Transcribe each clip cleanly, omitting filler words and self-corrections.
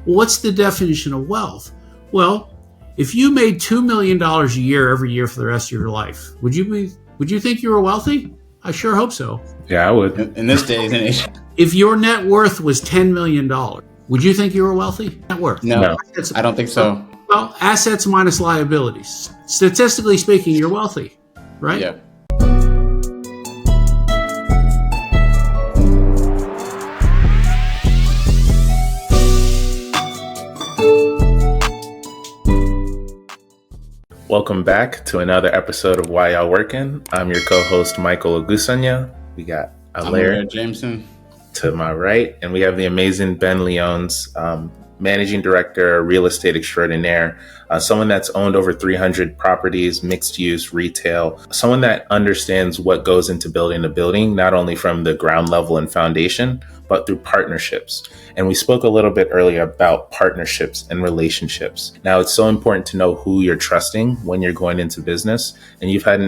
What's the definition of wealth? Well, if you made $2 million a year every year for the rest of your life, would you think you were wealthy? I sure hope so. Yeah, I would. In this day and age. If your net worth was $10 million, would you think you were wealthy? Net worth? No. I don't think so. Well, assets minus liabilities. Statistically speaking, you're wealthy, right? Yeah. Welcome back to another episode of Why Y'all Working. I'm your co-host, Michael Ogunsanya. We got Alairé, Jameson to my right, and we have the amazing Ben Lyons, managing director, real estate extraordinaire, someone that's owned over 300 properties, mixed use, retail, someone that understands what goes into building a building, not only from the ground level and foundation, but through partnerships. And we spoke a little bit earlier about partnerships and relationships. Now, it's so important to know who you're trusting when you're going into business. And you've had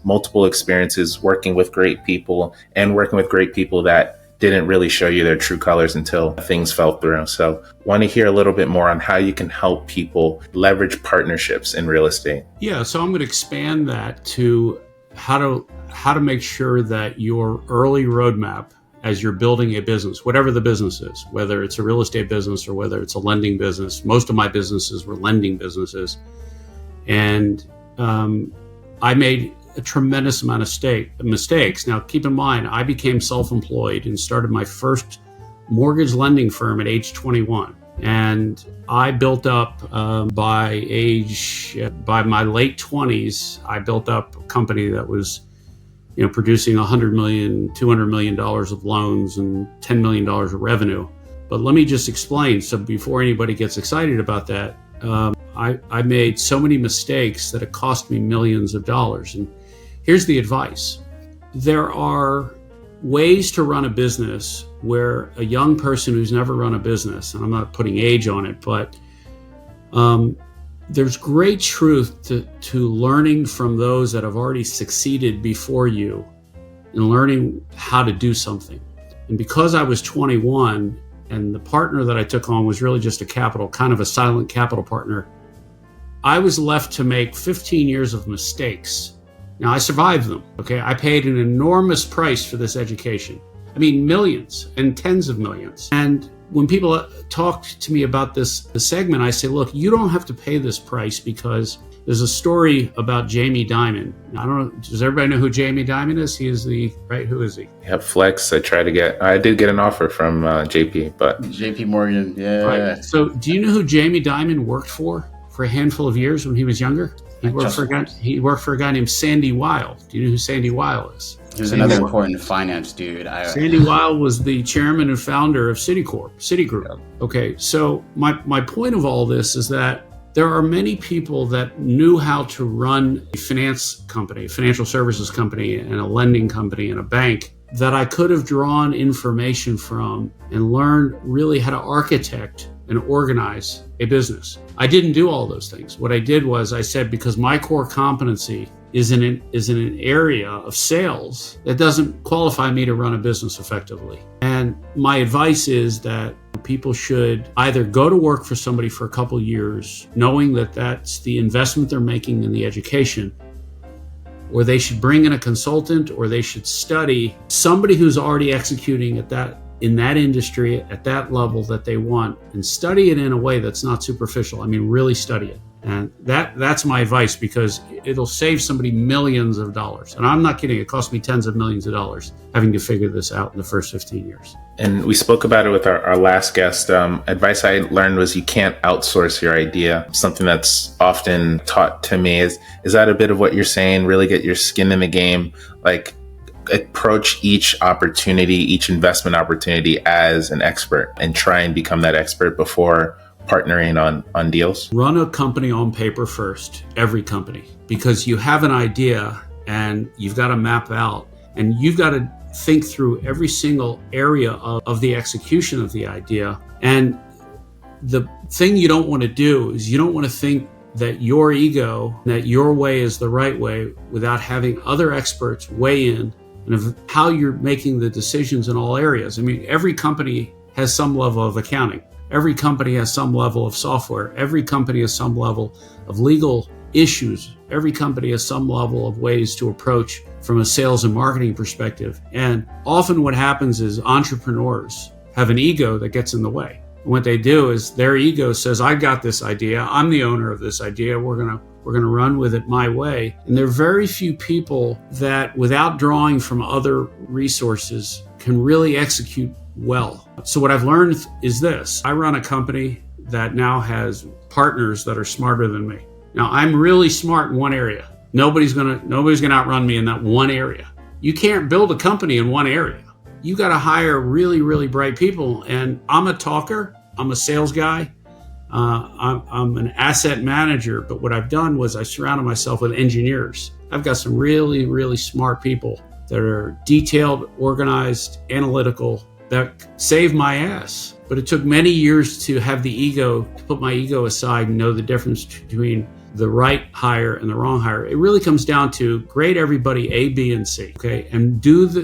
multiple experiences working with great people and working with great people that didn't really show you their true colors until things fell through. So want to hear a little bit more on how you can help people leverage partnerships in real estate. Yeah, so I'm going to expand that to how to make sure that your early roadmap as you're building a business, whatever the business is, whether it's a real estate business or whether it's a lending business. Most of my businesses were lending businesses. And I made a tremendous amount of mistakes. Now, keep in mind, I became self-employed and started my first mortgage lending firm at age 21. And I built up by my late 20s, I built up a company that was producing $100 million, $200 million of loans and $10 million of revenue. But let me just explain. So before anybody gets excited about that, I made so many mistakes that it cost me millions of dollars. And here's the advice. There are ways to run a business where a young person who's never run a business, and I'm not putting age on it, but there's great truth to learning from those that have already succeeded before you and learning how to do something. And because I was 21 and the partner that I took on was really just kind of a silent capital partner, I was left to make 15 years of mistakes. Now, I survived them, okay? I paid an enormous price for this education. I mean, millions and tens of millions. And when people talk to me about this segment, I say, look, you don't have to pay this price because there's a story about Jamie Dimon. I don't know, does everybody know who Jamie Dimon is? He is who is he? Yeah, Flex. I did get an offer from JP, but. JP Morgan, yeah. Right. So do you know who Jamie Dimon worked for a handful of years when he was younger? He worked for a guy named Sandy Weill. Do you know who Sandy Weill is? He was another important finance dude. Sandy Weill was the chairman and founder of Citigroup. Yep. Okay, so my point of all this is that there are many people that knew how to run a finance company, a financial services company, and a lending company, and a bank that I could have drawn information from and learned really how to architect and organize a business. I didn't do all those things. What I did was I said, because my core competency is in an area of sales that doesn't qualify me to run a business effectively. And my advice is that people should either go to work for somebody for a couple of years, knowing that that's the investment they're making in the education, or they should bring in a consultant, or they should study somebody who's already executing in that industry at that level that they want, and study it in a way that's not superficial. I mean, really study it. And that's my advice, because it'll save somebody millions of dollars. And I'm not kidding. It cost me tens of millions of dollars having to figure this out in the first 15 years. And we spoke about it with our last guest. Advice I learned was you can't outsource your idea. Something that's often taught to me is that a bit of what you're saying? Really get your skin in the game, like approach each investment opportunity as an expert and try and become that expert before partnering on deals? Run a company on paper first, every company, because you have an idea and you've got to map out and you've got to think through every single area of the execution of the idea. And the thing you don't want to do is you don't want to think that your ego, that your way is the right way without having other experts weigh in and of how you're making the decisions in all areas. I mean, every company has some level of accounting. Every company has some level of software. Every company has some level of legal issues. Every company has some level of ways to approach from a sales and marketing perspective. And often what happens is entrepreneurs have an ego that gets in the way. And what they do is their ego says, I got this idea. I'm the owner of this idea. We're going to run with it my way. And there are very few people that, without drawing from other resources, can really execute well. So what I've learned is this. I run a company that now has partners that are smarter than me. Now, I'm really smart in one area. Nobody's gonna outrun me in that one area. You can't build a company in one area. You got to hire really, really bright people. And I'm a talker. I'm a sales guy. I'm an asset manager. But what I've done was I surrounded myself with engineers. I've got some really, really smart people that are detailed, organized, analytical, that save my ass. But it took many years to have the ego, to put my ego aside and know the difference between the right hire and the wrong hire. It really comes down to grade everybody A, B, and C, okay? And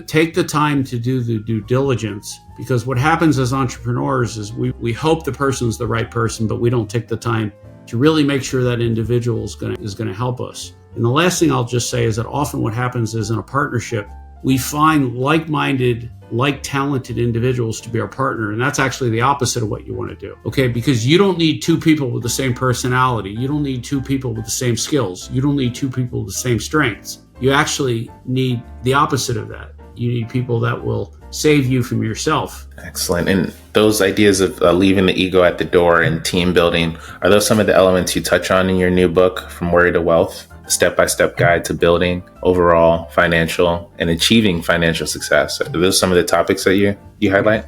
take the time to do the due diligence, because what happens as entrepreneurs is we hope the person's the right person, but we don't take the time to really make sure that individual is gonna help us. And the last thing I'll just say is that often what happens is in a partnership, we find like-minded, like-talented individuals to be our partner. And that's actually the opposite of what you want to do, okay? Because you don't need two people with the same personality. You don't need two people with the same skills. You don't need two people with the same strengths. You actually need the opposite of that. You need people that will save you from yourself. Excellent. And those ideas of leaving the ego at the door and team building, are those some of the elements you touch on in your new book, From Worry to Wealth? Step-by-step guide to building overall financial and achieving financial success. Are those some of the topics that you highlight?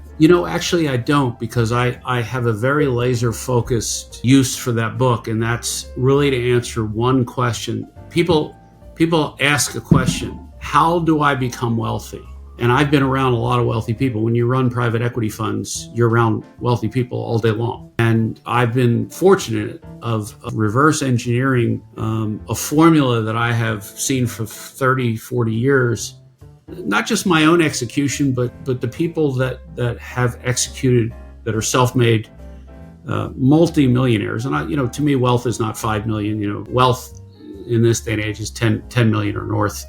Actually I don't, because I have a very laser focused use for that book. And that's really to answer one question. People ask a question, how do I become wealthy? And I've been around a lot of wealthy people. When you run private equity funds, you're around wealthy people all day long. And I've been fortunate of reverse engineering a formula that I have seen for 30, 40 years, not just my own execution, but the people that have executed, that are self-made multi-millionaires. And to me, wealth is not 5 million. Wealth in this day and age is 10 million or north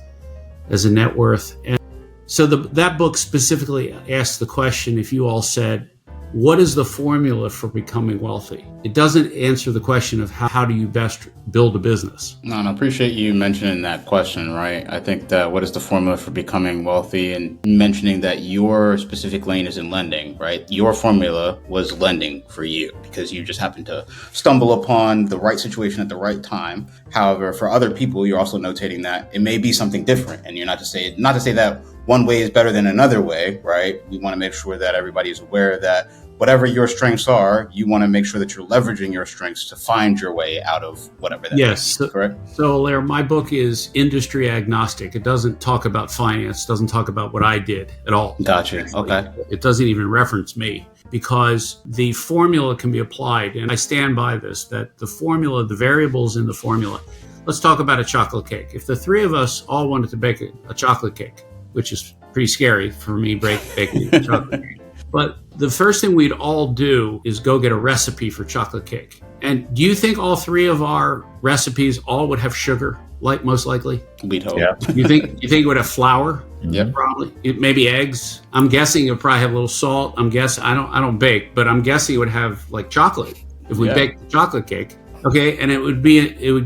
as a net worth. And so that book specifically asks the question, if you all said, what is the formula for becoming wealthy? It doesn't answer the question of how do you best build a business. No, I appreciate you mentioning that question, right? I think that what is the formula for becoming wealthy, and mentioning that your specific lane is in lending, right? Your formula was lending for you because you just happened to stumble upon the right situation at the right time. However, for other people, you're also notating that it may be something different, and you're not to say that one way is better than another way, right? We want to make sure that everybody is aware that whatever your strengths are, you want to make sure that you're leveraging your strengths to find your way out of whatever that is, correct? So, Alairé, my book is industry agnostic. It doesn't talk about finance, doesn't talk about what I did at all. Gotcha. Okay. It doesn't even reference me, because the formula can be applied, and I stand by this, that the formula, the variables in the formula. Let's talk about a chocolate cake. If the three of us all wanted to bake a chocolate cake, which is pretty scary for me baking a chocolate cake. But the first thing we'd all do is go get a recipe for chocolate cake. And do you think all three of our recipes all would have sugar, like most likely? We'd hope. Yeah. You think it would have flour? Yep. Probably. Maybe eggs. I'm guessing it would probably have a little salt. I don't bake, but I'm guessing it would have like chocolate if we baked the chocolate cake. Okay, and it would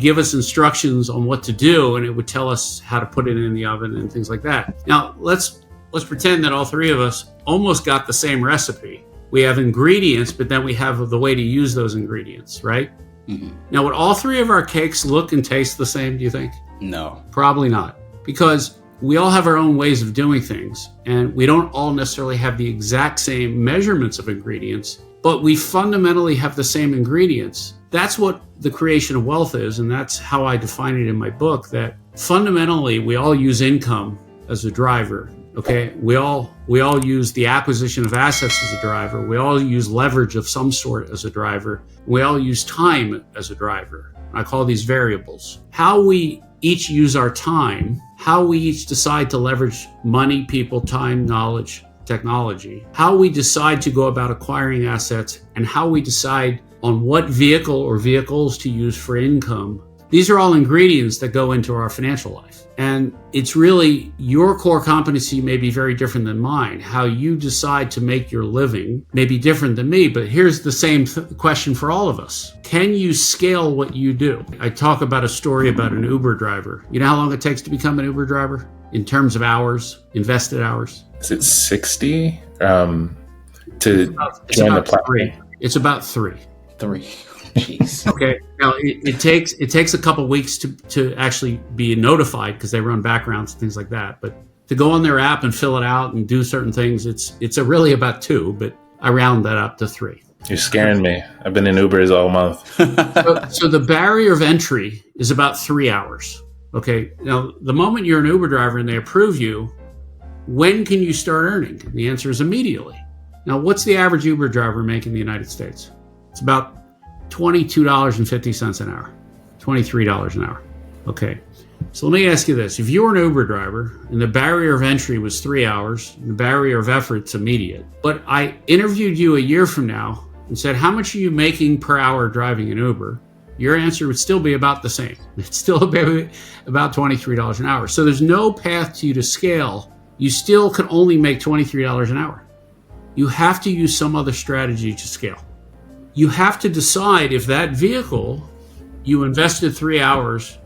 give us instructions on what to do, and it would tell us how to put it in the oven and things like that. Now, let's pretend that all three of us almost got the same recipe. We have ingredients, but then we have the way to use those ingredients, right? Mm-hmm. Now, would all three of our cakes look and taste the same, do you think? No. Probably not, because we all have our own ways of doing things, and we don't all necessarily have the exact same measurements of ingredients, but we fundamentally have the same ingredients. That's what the creation of wealth is, and that's how I define it in my book, that fundamentally we all use income as a driver. Okay, we all use the acquisition of assets as a driver. We all use leverage of some sort as a driver. We all use time as a driver. I call these variables. How we each use our time, how we each decide to leverage money, people, time, knowledge, technology, how we decide to go about acquiring assets, and how we decide on what vehicle or vehicles to use for income. These are all ingredients that go into our financial life. And it's really your core competency may be very different than mine. How you decide to make your living may be different than me, but here's the same question for all of us. Can you scale what you do? I talk about a story about an Uber driver. You know how long it takes to become an Uber driver in terms of hours, invested hours? Is it 60 to join the platform? It's about 3. 3. Jeez. Okay. Now it takes a couple weeks to actually be notified because they run backgrounds and things like that. But to go on their app and fill it out and do certain things, it's really about 2, but I round that up to 3. You're scaring me. I've been in Ubers all month. So the barrier of entry is about 3 hours. Okay. Now the moment you're an Uber driver and they approve you, when can you start earning? The answer is immediately. Now, what's the average Uber driver make in the United States? It's about $22.50 an hour, $23 an hour. Okay. So let me ask you this. If you were an Uber driver and the barrier of entry was 3 hours, and the barrier of effort's immediate, but I interviewed you a year from now and said, how much are you making per hour driving an Uber? Your answer would still be about the same. It's still about $23 an hour. So there's no path to you to scale. You still can only make $23 an hour. You have to use some other strategy to scale. You have to decide if that vehicle you invested 3 hours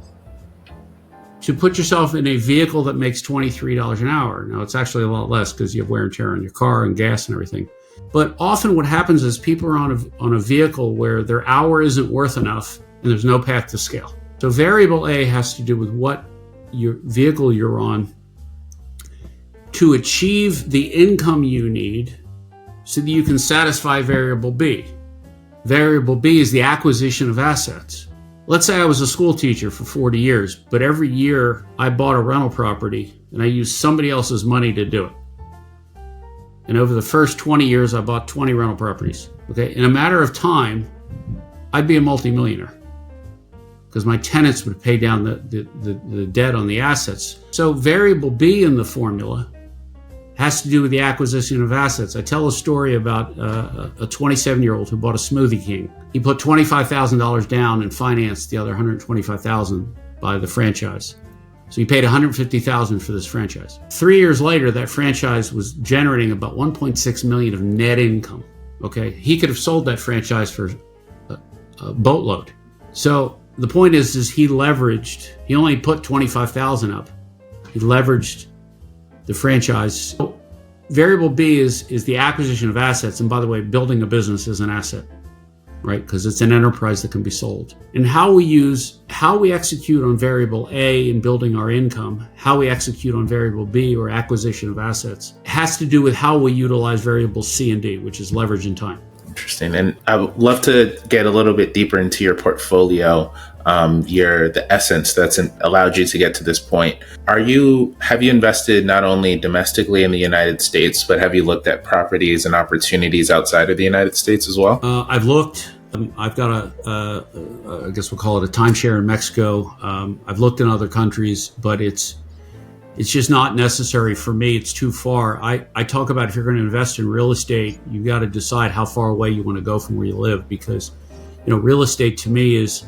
to put yourself in a vehicle that makes $23 an hour. Now, it's actually a lot less because you have wear and tear on your car and gas and everything. But often what happens is people are on a vehicle where their hour isn't worth enough and there's no path to scale. So variable A has to do with what your vehicle you're on to achieve the income you need so that you can satisfy variable B. Variable B is the acquisition of assets. Let's say I was a school teacher for 40 years, but every year I bought a rental property and I used somebody else's money to do it. And over the first 20 years, I bought 20 rental properties. Okay, in a matter of time, I'd be a multimillionaire because my tenants would pay down the debt on the assets. So variable B in the formula has to do with the acquisition of assets. I tell a story about a 27-year-old who bought a Smoothie King. He put $25,000 down and financed the other $125,000 by the franchise. So he paid $150,000 for this franchise. 3 years later, that franchise was generating about $1.6 million of net income. Okay, he could have sold that franchise for a boatload. So the point is he leveraged. He only put $25,000 up. He leveraged the franchise. So variable B is the acquisition of assets. And by the way, building a business is an asset, right? Because it's an enterprise that can be sold. And how we execute on variable A in building our income, how we execute on variable B or acquisition of assets has to do with how we utilize variable C and D, which is leverage and time. Interesting. And I would love to get a little bit deeper into your portfolio, the essence that's allowed you to get to this point. Have you invested not only domestically in the United States, but have you looked at properties and opportunities outside of the United States as well? I've looked. I've got I guess we'll call it a timeshare in Mexico. I've looked in other countries, but it's just not necessary for me. It's too far. I talk about if you're going to invest in real estate, you got to decide how far away you want to go from where you live, because real estate to me is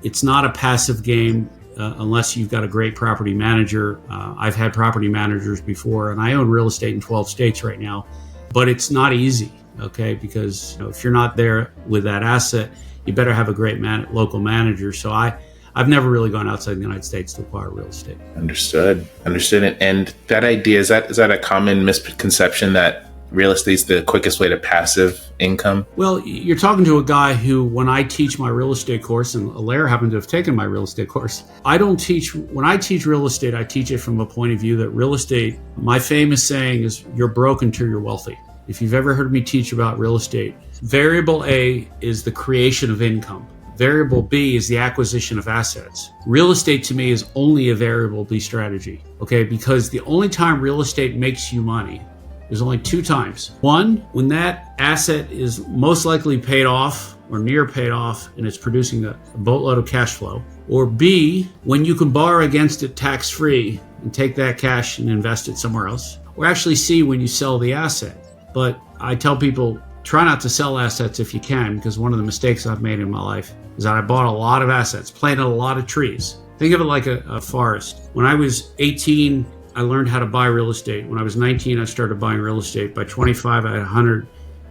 it's not a passive game unless you've got a great property manager. I've had property managers before, and I own real estate in 12 states right now, but it's not easy. Okay, because if you're not there with that asset, you better have a great local manager. So I've never really gone outside the United States to acquire real estate. Understood. And that idea, is that a common misconception that real estate is the quickest way to passive income? Well, you're talking to a guy who, when I teach my real estate course, and Alairé happened to have taken my real estate course, when I teach real estate, I teach it from a point of view that real estate, my famous saying is, you're broke until you're wealthy. If you've ever heard me teach about real estate, variable A is the creation of income. Variable B is the acquisition of assets. Real estate to me is only a variable B strategy, okay? Because the only time real estate makes you money, there's only 2 times. One, when that asset is most likely paid off or near paid off and it's producing a boatload of cash flow. Or B, when you can borrow against it tax-free and take that cash and invest it somewhere else. or actually see when you sell the asset. But I tell people, try not to sell assets if you can, because one of the mistakes I've made in my life is that I bought a lot of assets, planted a lot of trees. Think of it like a forest. When I was 18, I learned how to buy real estate. When I was 19, I started buying real estate. By 25, I had 100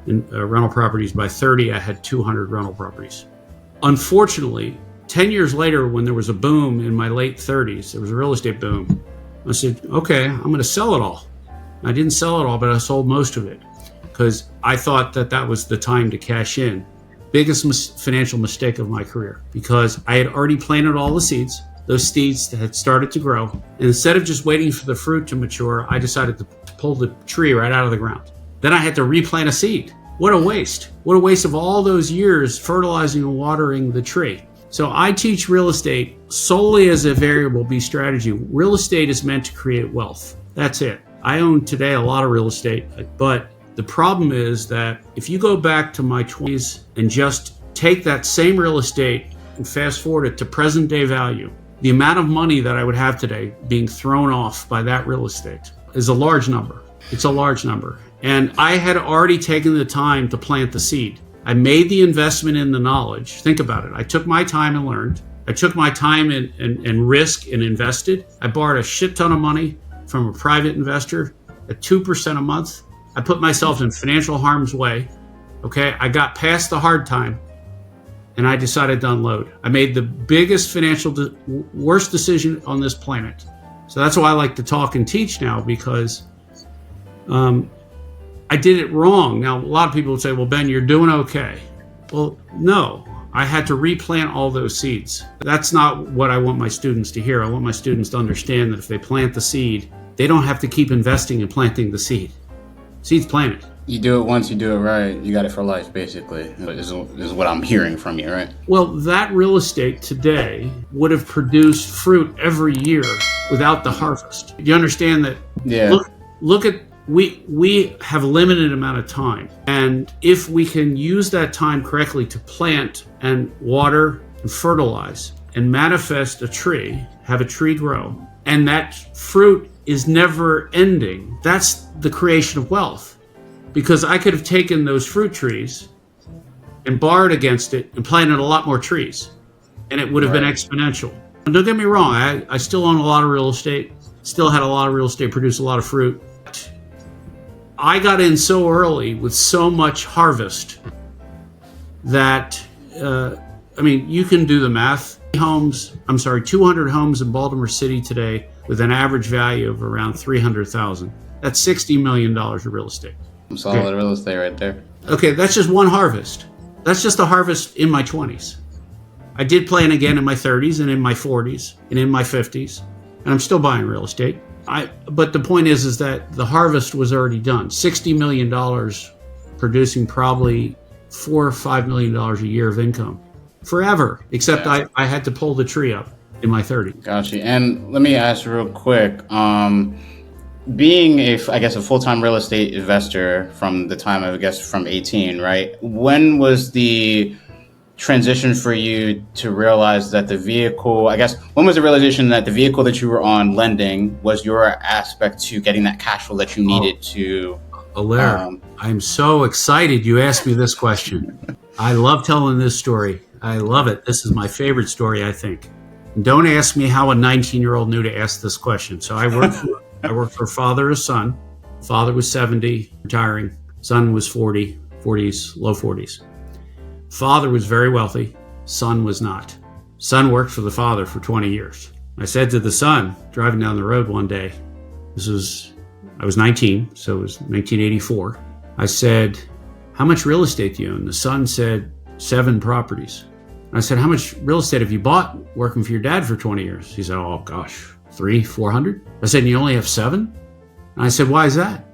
rental properties. By 30, I had 200 rental properties. Unfortunately, 10 years later, when there was a boom in my late 30s, there was a real estate boom. I said, okay, I'm going to sell it all. I didn't sell it all, but I sold most of it because I thought that that was the time to cash in. Biggest financial mistake of my career, because I had already planted all the seeds. Those seeds had started to grow. And instead of just waiting for the fruit to mature, I decided to pull the tree right out of the ground. Then I had to replant a seed. What a waste. What a waste of all those years fertilizing and watering the tree. So I teach real estate solely as a variable B strategy. Real estate is meant to create wealth. That's it. I own today a lot of real estate, but the problem is that if you go back to my 20s and just take that same real estate and fast forward it to present day value, the amount of money that I would have today being thrown off by that real estate is a large number. It's a large number. And I had already taken the time to plant the seed. I made the investment in the knowledge. Think about it. I took my time and learned. I took my time and risk and invested. I borrowed a shit ton of money from a private investor at 2% a month. I put myself in financial harm's way. Okay. I got past the hard time and I decided to unload. I made the biggest worst decision on this planet. So that's why I like to talk and teach now, because I did it wrong. Now, a lot of people would say, well, Ben, you're doing okay. Well, no, I had to replant all those seeds. That's not what I want my students to hear. I want my students to understand that if they plant the seed, they don't have to keep investing and planting the seed. Seed's planted. You do it once, you do it right, you got it for life, basically, is what I'm hearing from you, right? Well, that real estate today would have produced fruit every year without the harvest. You understand that? Yeah. Look at, we have a limited amount of time. And if we can use that time correctly to plant and water and fertilize and manifest a tree, have a tree grow, and that fruit is never ending, that's the creation of wealth. Because I could have taken those fruit trees and borrowed against it and planted a lot more trees, and it would have been exponential. And don't get me wrong, I still own a lot of real estate, still had a lot of real estate, produce a lot of fruit. I got in so early with so much harvest that, you can do the math. 200 homes in Baltimore City today with an average value of around $300,000. That's $60 million of real estate. Solid real estate right there. Okay, that's just one harvest. That's just a harvest in my 20s. I did plant again in my 30s and in my 40s and in my 50s, and I'm still buying real estate. But the point is that the harvest was already done. $60 million producing probably $4 or $5 million a year of income forever, except I had to pull the tree up in my 30s. Gotcha. And let me ask real quick, being a full-time real estate investor from the time, from 18, right? When was the transition for you to realize that when was the realization that the vehicle that you were on lending was your aspect to getting that cash flow that you needed to? Alairé, I'm so excited you asked me this question. I love telling this story. I love it. This is my favorite story, I think. And don't ask me how a 19-year-old knew to ask this question. So I worked for father and son. Father was 70, retiring. Son was 40, 40s, low 40s. Father was very wealthy. Son was not. Son worked for the father for 20 years. I said to the son, driving down the road one day, I was 19, so it was 1984. I said, how much real estate do you own? The son said, 7 properties. I said, how much real estate have you bought working for your dad for 20 years? He said, oh gosh, 300, 400. I said, you only have 7? And I said, why is that?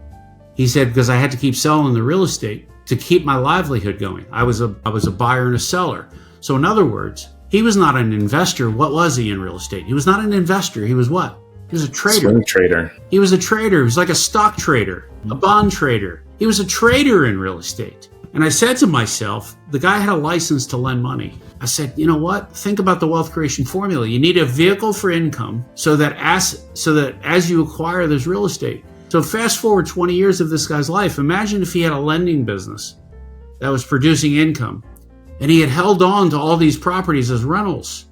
He said, because I had to keep selling the real estate to keep my livelihood going. I was a buyer and a seller. So in other words, he was not an investor. What was he in real estate? He was not an investor. He was what? He was a trader. Swing trader. He was a trader. He was like a stock trader, a bond trader. He was a trader in real estate. And I said to myself, the guy had a license to lend money. I said, you know what? Think about the wealth creation formula. You need a vehicle for income so that as you acquire this real estate, So fast forward 20 years of this guy's life. Imagine if he had a lending business that was producing income and he had held on to all these properties as rentals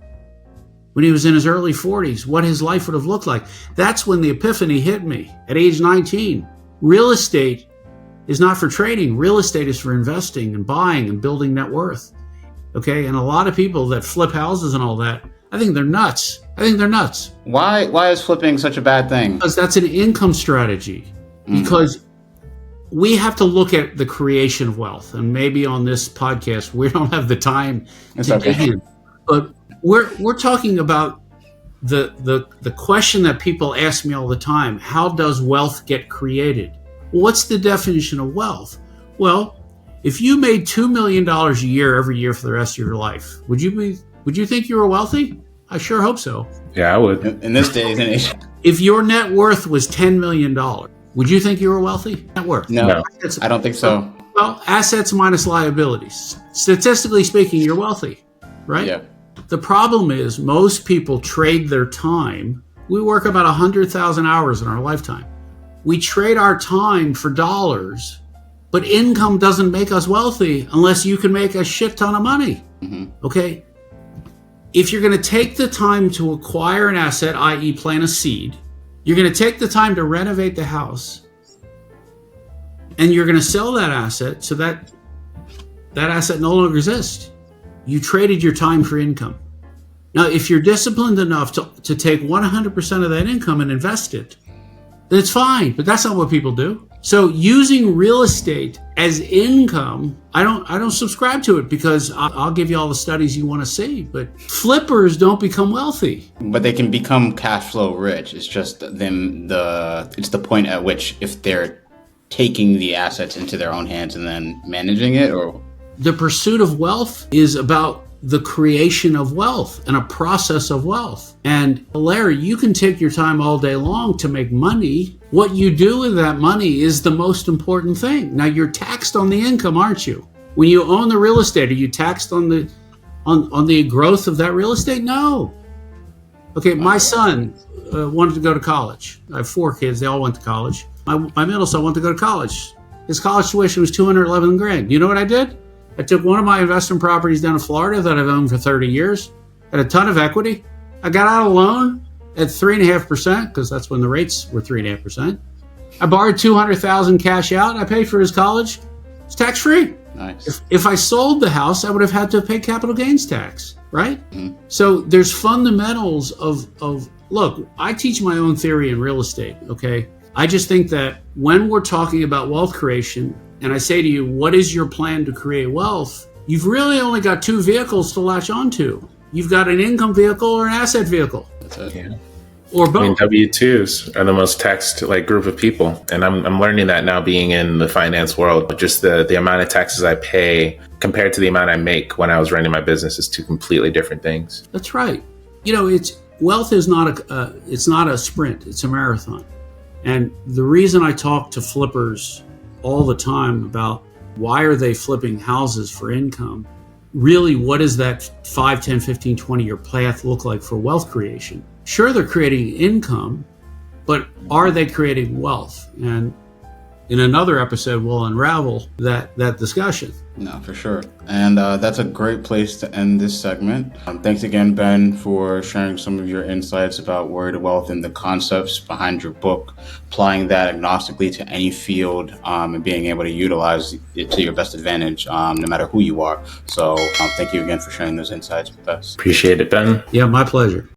when he was in his early 40s, what his life would have looked like. That's when the epiphany hit me at age 19. Real estate is not for trading. Real estate is for investing and buying and building net worth. Okay, and a lot of people that flip houses and all that, I think they're nuts. Why is flipping such a bad thing? Because that's an income strategy. Because we have to look at the creation of wealth, and maybe on this podcast we don't have the time to dig in. But we're talking about the question that people ask me all the time: how does wealth get created? What's the definition of wealth? Well, if you made $2 million a year every year for the rest of your life, would you think you were wealthy? I sure hope so. Yeah, I would. In this day and age. If your net worth was $10 million, would you think you were wealthy? Net worth? No. I don't think so. Well, assets minus liabilities. Statistically speaking, you're wealthy, right? Yeah. The problem is most people trade their time. We work about 100,000 hours in our lifetime. We trade our time for dollars, but income doesn't make us wealthy unless you can make a shit ton of money. Okay? If you're going to take the time to acquire an asset, i.e. plant a seed, you're going to take the time to renovate the house, and you're going to sell that asset so that asset no longer exists. You traded your time for income. Now, if you're disciplined enough to take 100% of that income and invest it, then it's fine, but that's not what people do. So using real estate as income, I don't subscribe to it, because I'll give you all the studies you want to see, but flippers don't become wealthy. But they can become cash flow rich. It's just it's the point at which, if they're taking the assets into their own hands and then managing it, or the pursuit of wealth is about the creation of wealth and a process of wealth. And Alairé, you can take your time all day long to make money. What you do with that money is the most important thing. Now, you're taxed on the income, aren't you? When you own the real estate, are you taxed on the growth of that real estate? No. Okay, my son wanted to go to college. I have 4 kids. They all went to college. My middle son wanted to go to college. His college tuition was $211,000. You know what I did? I took one of my investment properties down in Florida that I've owned for 30 years, had a ton of equity. I got out a loan at 3.5%, because that's when the rates were 3.5%. I borrowed $200,000 cash out. I paid for his college. It's tax free. Nice. If I sold the house, I would have had to pay capital gains tax, right? So there's fundamentals of look, I teach my own theory in real estate, okay? I just think that when we're talking about wealth creation, and I say to you, what is your plan to create wealth? You've really only got 2 vehicles to latch onto. You've got an income vehicle or an asset vehicle. That's it. Yeah. Or both. I mean, W-2s are the most taxed group of people. And I'm learning that now, being in the finance world. Just the amount of taxes I pay compared to the amount I make when I was running my business is 2 completely different things. That's right. You know, wealth is not it's not a sprint, it's a marathon. And the reason I talk to flippers all the time about why are they flipping houses for income, really, what does that 5, 10, 15, 20-year path look like for wealth creation? Sure, they're creating income, but are they creating wealth? And in another episode, we'll unravel that discussion. No, for sure. And that's a great place to end this segment. Thanks again, Ben, for sharing some of your insights about Warrior to Wealth and the concepts behind your book, applying that agnostically to any field, and being able to utilize it to your best advantage, no matter who you are. So thank you again for sharing those insights with us. Appreciate it, Ben. Yeah, my pleasure.